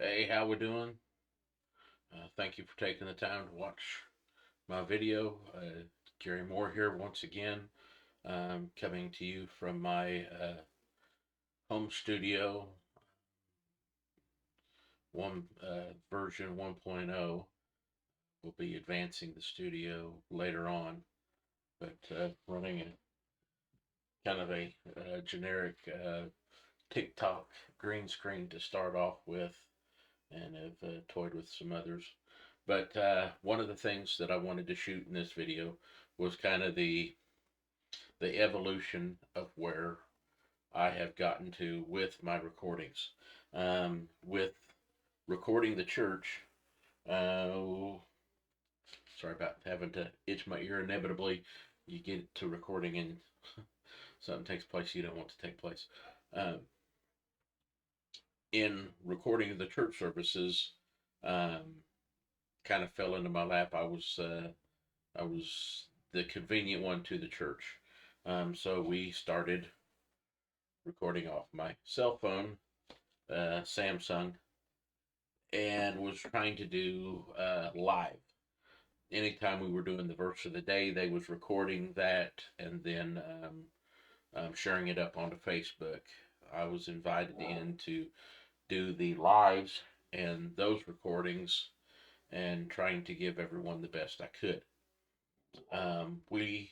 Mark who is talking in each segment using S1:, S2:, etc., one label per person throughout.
S1: Hey, how we doing? Thank you for taking the time to watch my video. Gary Moore here once again, coming to you from my home studio, one version 1.0. We'll be advancing the studio later on, but running a kind of a generic TikTok green screen to start off with, and have toyed with some others. But one of the things that I wanted to shoot in this video was kind of the evolution of where I have gotten to with my recordings. With recording the church, oh, sorry about having to itch my ear. Inevitably, you get to recording and something takes place you don't want to take place. Um, in recording the church services, um, kind of fell into my lap. I was the convenient one to the church. So we started recording off my cell phone, Samsung, and was trying to do live. Anytime we were doing the verse of the day, they was recording that and then sharing it up onto Facebook. I was invited in to do the lives and those recordings and trying to give everyone the best I could. We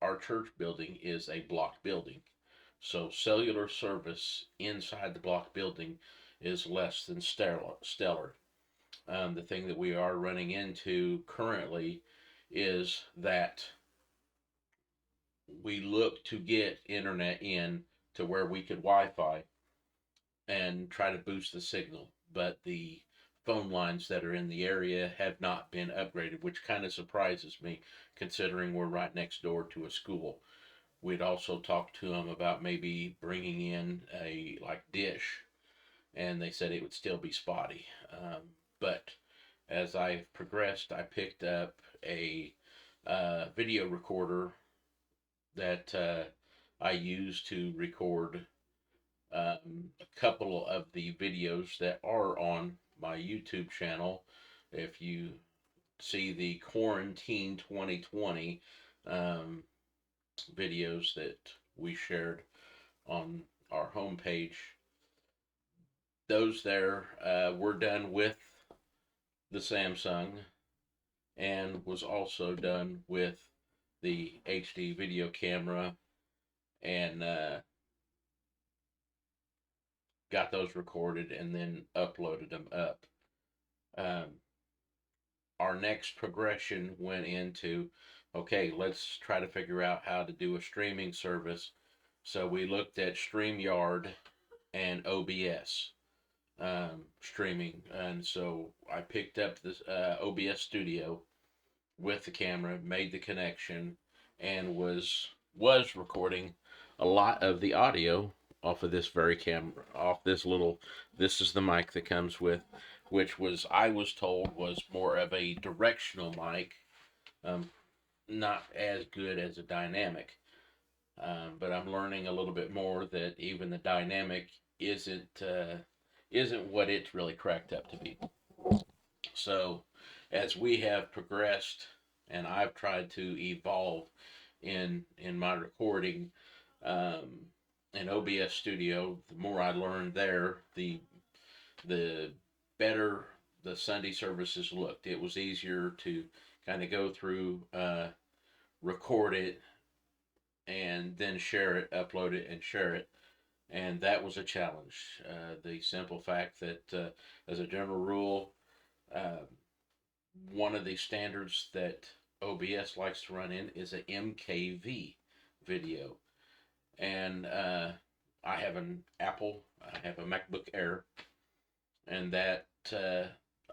S1: Our church building is a block building. So cellular service inside the block building is less than stellar. The thing that we are running into currently is that we look to get internet in to where we could Wi-Fi and try to boost the signal, but the phone lines that are in the area have not been upgraded, which kind of surprises me considering we're right next door to a school. We'd also talked to them about maybe bringing in a like dish, and they said it would still be spotty. But as I progressed, I picked up a video recorder that I use to record a couple of the videos that are on my YouTube channel. If you see the Quarantine 2020 um, videos that we shared on our homepage, those there were done with the Samsung and was also done with the HD video camera, and got those recorded and then uploaded them up. Um, our next progression went into, okay, let's try to figure out how to do a streaming service. So we looked at StreamYard and OBS streaming, and so I picked up this OBS Studio with the camera, made the connection, and was recording a lot of the audio off of this very camera, off this little. This is the mic that comes with, which was I was told was more of a directional mic, um, not as good as a dynamic. But I'm learning a little bit more that even the dynamic isn't isn't what it's really cracked up to be. So, as we have progressed, and I've tried to evolve in my recording, um, in OBS Studio, the more I learned there, the better the Sunday services looked. It was easier to kind of go through, record it, and then share it, upload it, and share it. And that was a challenge. The simple fact that, as a general rule, uh, one of the standards that OBS likes to run in is a MKV video. And I have an Apple, I have a MacBook Air, and that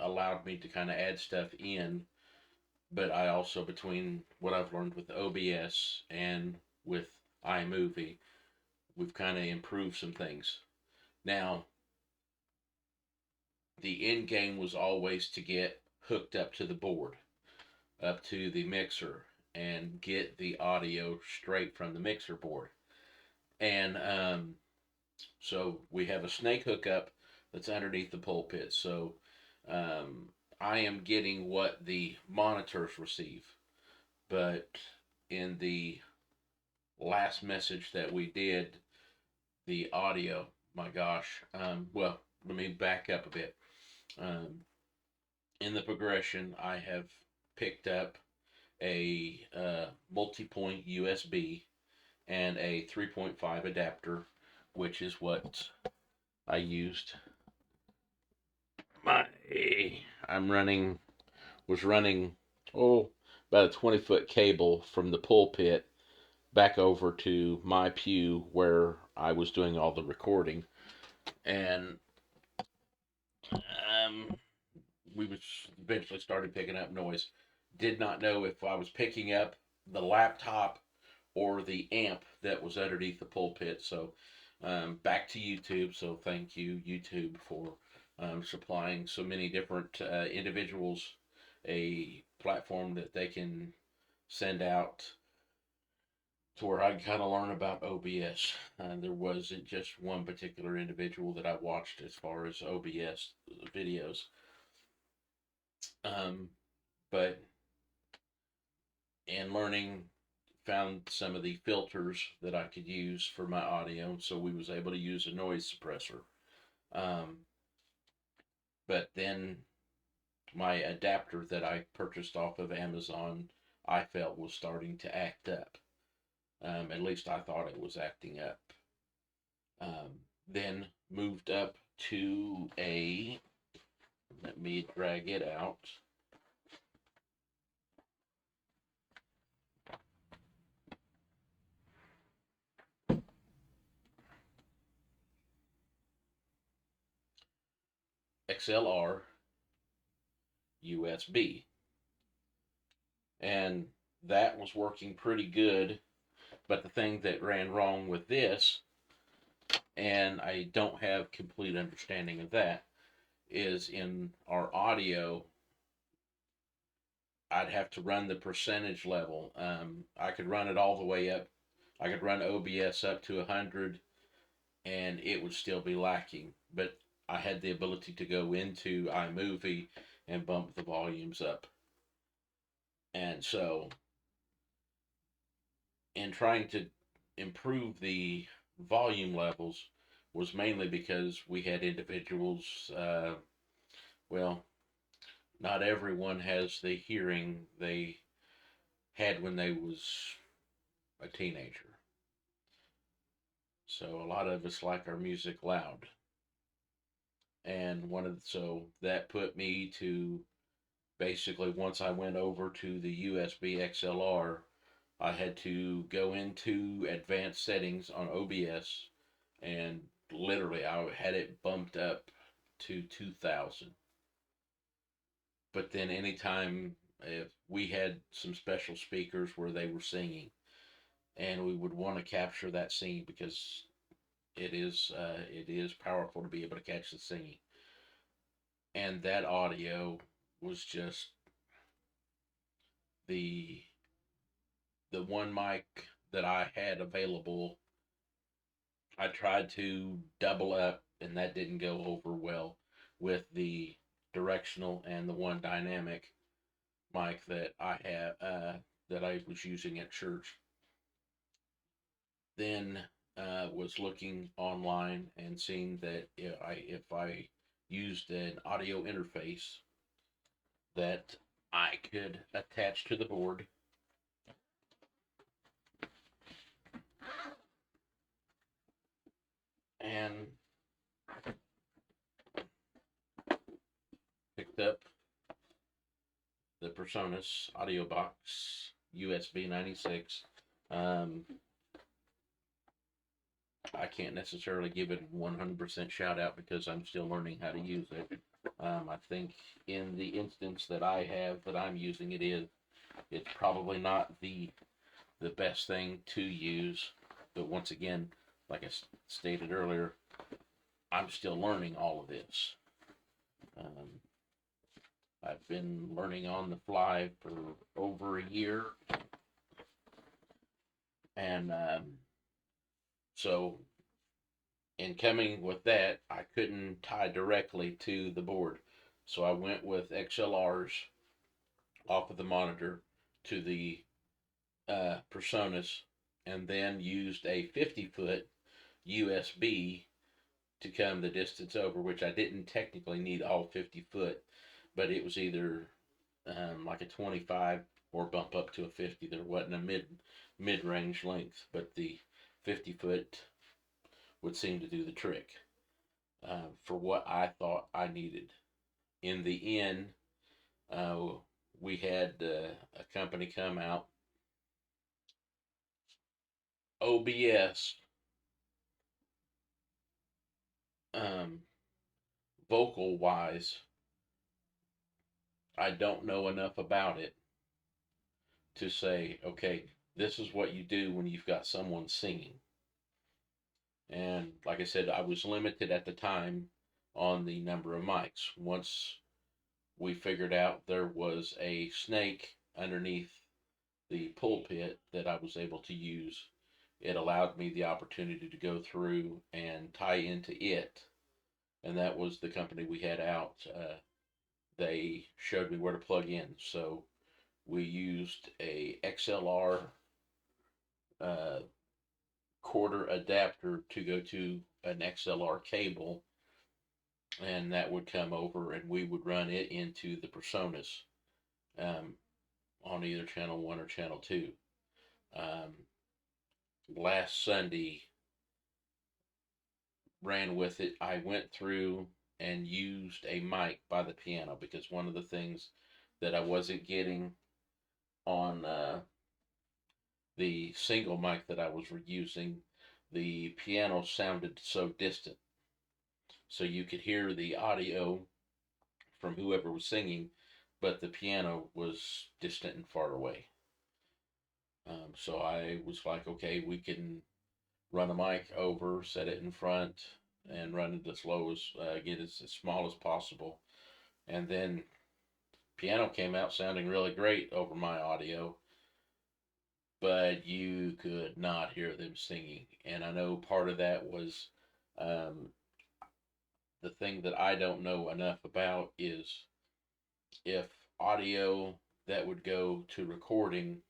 S1: allowed me to kind of add stuff in. But I also, between what I've learned with OBS and with iMovie, we've kind of improved some things. Now, the end game was always to get hooked up to the board, up to the mixer, and get the audio straight from the mixer board. And so we have a snake hookup that's underneath the pulpit. So um, I am getting what the monitors receive, but in the last message that we did, the audio, my gosh. Well, let me back up a bit. Um, in the progression, I have picked up a multi-point USB and a 3.5 adapter, which is what I used. My I'm running was running about a 20-foot cable from the pulpit back over to my pew where I was doing all the recording, and um, we was eventually started picking up noise. Did not know if I was picking up the laptop or the amp that was underneath the pulpit. So back to YouTube. So thank you, YouTube, for supplying so many different individuals a platform that they can send out to where I can kind of learn about OBS. There wasn't just one particular individual that I watched as far as OBS videos. Um, but in learning, found some of the filters that I could use for my audio, so we was able to use a noise suppressor. Um, but then my adapter that I purchased off of Amazon, I felt was starting to act up. At least I thought it was acting up. Then moved up to a, let me drag it out. XLR USB. And that was working pretty good. But the thing that ran wrong with this, and I don't have complete understanding of that, is in our audio, I'd have to run the percentage level. I could run it all the way up. I could run OBS up to 100 and it would still be lacking. But I had the ability to go into iMovie and bump the volumes up. And so, in trying to improve the volume levels, was mainly because we had individuals, well, not everyone has the hearing they had when they was a teenager. So a lot of us like our music loud. And so that put me to basically, once I went over to the USB XLR, I had to go into advanced settings on OBS and literally I had it bumped up to 2000. But then anytime if we had some special speakers where they were singing and we would want to capture that singing because it is powerful to be able to catch the singing, and that audio was just the the one mic that I had available. I tried to double up and that didn't go over well with the directional and the one dynamic mic that I have that I was using at church. Then was looking online and seeing that if I used an audio interface that I could attach to the board and picked up the Presonus Audio Box USB 96. I can't necessarily give it 100% shout out because I'm still learning how to use it. I think in the instance that I have that I'm using it's probably not the best thing to use, but once again, like I stated earlier, I'm still learning all of this. I've been learning on the fly for over a year, and so And coming with that, I couldn't tie directly to the board. So I went with XLRs off of the monitor to the PreSonus, and then used a 50-foot USB to come the distance over, which I didn't technically need all 50 foot, but it was either like a 25 or bump up to a 50. There wasn't a mid range length, but the 50 foot would seem to do the trick for what I thought I needed. In the end, uh, we had a company come out. OBS, um, vocal wise, I don't know enough about it to say, okay, this is what you do when you've got someone singing. And like I said, I was limited at the time on the number of mics. Once we figured out there was a snake underneath the pulpit that I was able to use, it allowed me the opportunity to go through and tie into it. And that was the company we had out. They showed me where to plug in. So we used a XLR uh, quarter adapter to go to an XLR cable, and that would come over, and we would run it into the PreSonus um, on either channel 1 or channel 2. Um, Last Sunday, ran with it. I went through and used a mic by the piano because one of the things that I wasn't getting on the single mic that I was using, the piano sounded so distant. So you could hear the audio from whoever was singing, but the piano was distant and far away. So I was like, okay, we can run a mic over, set it in front, and run it as low as, get as small as possible. And then piano came out sounding really great over my audio, but you could not hear them singing. And I know part of that was um, the thing that I don't know enough about is if audio that would go to recording,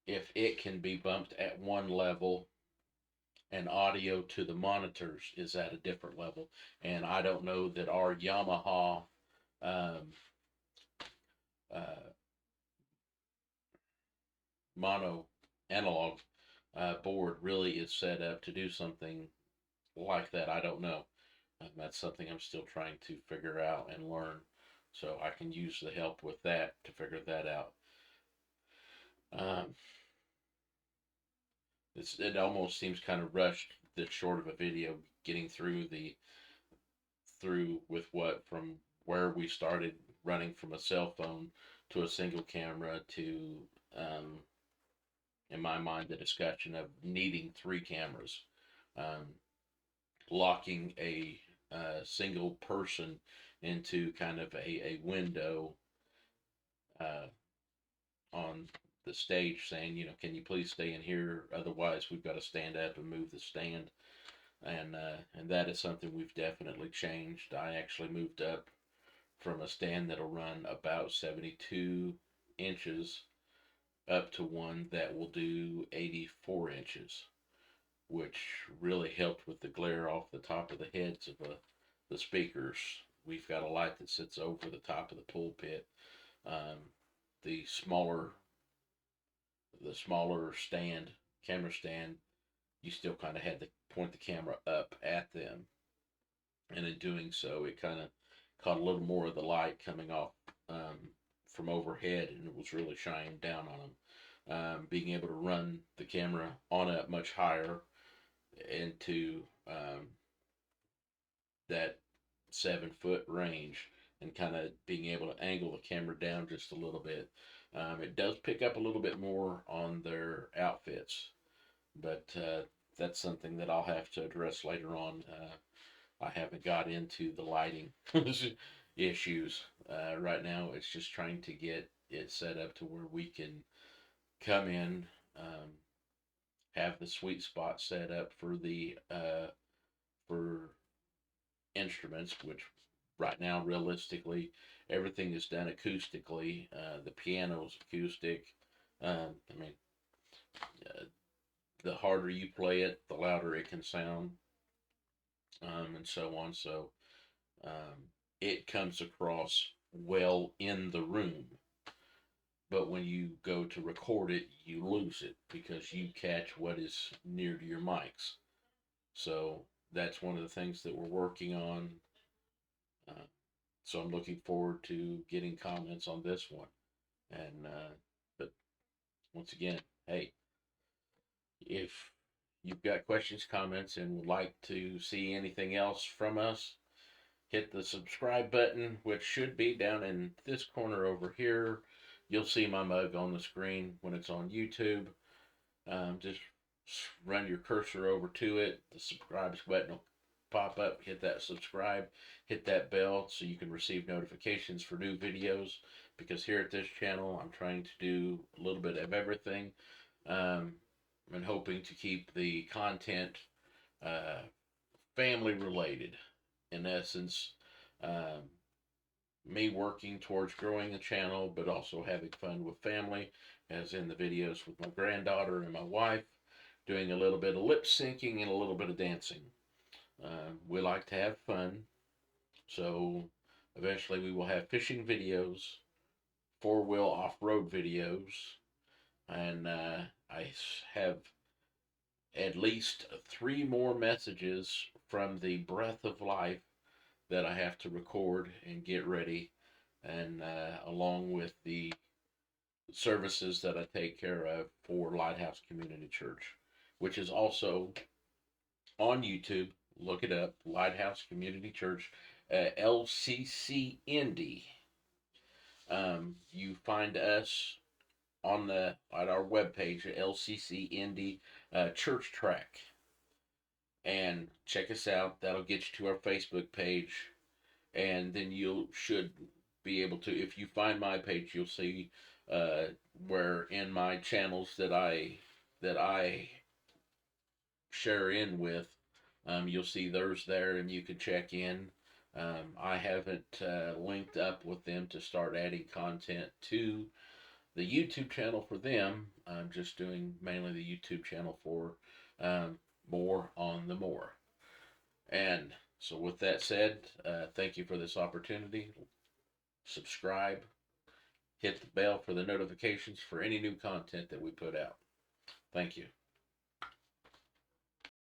S1: if it can be bumped at one level and audio to the monitors is at a different level. And I don't know that our Yamaha um, uh, mono analog board really is set up to do something like that. I don't know. That's something I'm still trying to figure out and learn. So I can use the help with that to figure that out. Um, it almost seems kind of rushed, this short of a video, getting through with what from where we started running from a cell phone to a single camera to um, in my mind the discussion of needing three cameras, um, locking a single person into kind of a window uh, on the stage saying, you know, can you please stay in here? Otherwise, we've got to stand up and move the stand. And that is something we've definitely changed. I actually moved up from a stand that'll run about 72 inches up to one that will do 84 inches, which really helped with the glare off the top of the heads of the speakers. We've got a light that sits over the top of the pulpit. Um, the smaller stand, camera stand, you still kind of had to point the camera up at them, and in doing so, it kind of caught a little more of the light coming off from overhead, and it was really shining down on them. Being able to run the camera on up much higher into that 7 foot range, and kind of being able to angle the camera down just a little bit. It does pick up a little bit more on their outfits, but that's something that I'll have to address later on. I haven't got into the lighting issues right now. It's just trying to get it set up to where we can come in, have the sweet spot set up for the for instruments, which right now, realistically, everything is done acoustically. The piano's acoustic. I mean, uh, the harder you play it, the louder it can sound, and so on. So um, it comes across well in the room. But when you go to record it, you lose it because you catch what is near to your mics. So that's one of the things that we're working on. Uh, so I'm looking forward to getting comments on this one. And but once again, hey, if you've got questions, comments, and would like to see anything else from us, hit the subscribe button, which should be down in this corner over here. You'll see my mug on the screen when it's on YouTube. Just run your cursor over to it. The subscribe button will pop up. Hit that subscribe. Hit that bell so you can receive notifications for new videos. Because here at this channel, I'm trying to do a little bit of everything. And hoping to keep the content uh, family related. In essence, um, me working towards growing the channel, but also having fun with family, as in the videos with my granddaughter and my wife, doing a little bit of lip syncing and a little bit of dancing. We like to have fun, so eventually we will have fishing videos, four-wheel off-road videos, and I have at least 3 more messages from the Breath of Life that I have to record and get ready, and along with the services that I take care of for Lighthouse Community Church, which is also on YouTube. Look it up, Lighthouse Community Church, LCC Indy. You find us on the at our webpage at LCC Indy Church Track, and check us out. That'll get you to our Facebook page, and then you should be able to. If you find my page, you'll see uh, where in my channels that I share in with, you'll see theirs there, and you can check in. I haven't linked up with them to start adding content to the YouTube channel for them. I'm just doing mainly the YouTube channel for More on the More. And so, with that said, thank you for this opportunity. Subscribe, hit the bell for the notifications for any new content that we put out. Thank you.